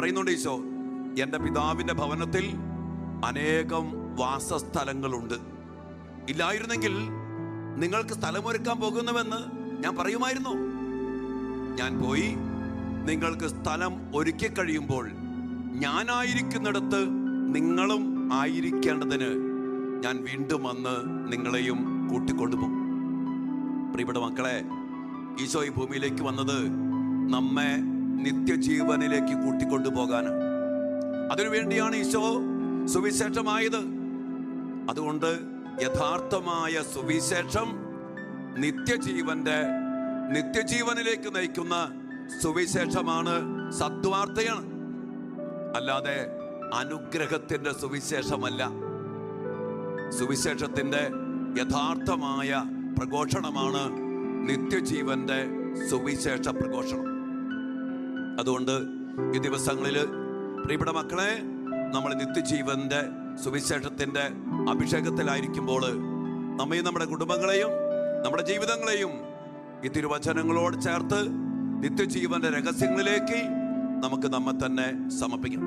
പറയുന്നുണ്ട് ഈശോ, എൻ്റെ പിതാവിൻ്റെ ഭവനത്തിൽ അനേകം വാസസ്ഥലങ്ങളുണ്ട്. ഇല്ലായിരുന്നെങ്കിൽ നിങ്ങൾക്ക് സ്ഥലമൊരുക്കാൻ പോകുന്നുവെന്ന് ഞാൻ പറയുമായിരുന്നു. ഞാൻ പോയി നിങ്ങൾക്ക് സ്ഥലം ഒരുക്കി കഴിയുമ്പോൾ ഞാനായിരിക്കുന്നിടത്ത് നിങ്ങളും ആയിരിക്കേണ്ടതിന് ഞാൻ വീണ്ടും വന്ന് നിങ്ങളെയും കൂട്ടിക്കൊണ്ടുപോകും. പ്രിയപ്പെട്ട മക്കളെ, ഈശോ ഈ ഭൂമിയിലേക്ക് വന്നത് നമ്മെ നിത്യജീവനിലേക്ക് കൂട്ടിക്കൊണ്ടുപോകാനാണ്. അതിനുവേണ്ടിയാണ് ഈശോ സുവിശേഷമായത്. അതുകൊണ്ട് യഥാർത്ഥമായ സുവിശേഷം നിത്യജീവനിലേക്ക് നയിക്കുന്ന സുവിശേഷമാണ്, സദ്വാർത്തയാണ്. അല്ലാതെ അനുഗ്രഹത്തിന്റെ സുവിശേഷമല്ല. സുവിശേഷത്തിന്റെ യഥാർത്ഥമായ പ്രഘോഷണമാണ് നിത്യജീവന്റെ സുവിശേഷ പ്രഘോഷണം. അതുകൊണ്ട് ഈ ദിവസങ്ങളിൽ പ്രിയപ്പെട്ട മക്കളെ, നമ്മൾ നിത്യജീവന്റെ സുവിശേഷത്തിന്റെ അഭിഷേകത്തിലായിരിക്കുമ്പോൾ നമ്മയും നമ്മുടെ കുടുംബങ്ങളെയും നമ്മുടെ ജീവിതങ്ങളെയും ഈ തിരുവചനങ്ങളോട് ചേർത്ത് നിത്യജീവന്റെ രഹസ്യങ്ങളിലേക്ക് നമുക്ക് നമ്മെ തന്നെ സമർപ്പിക്കാം.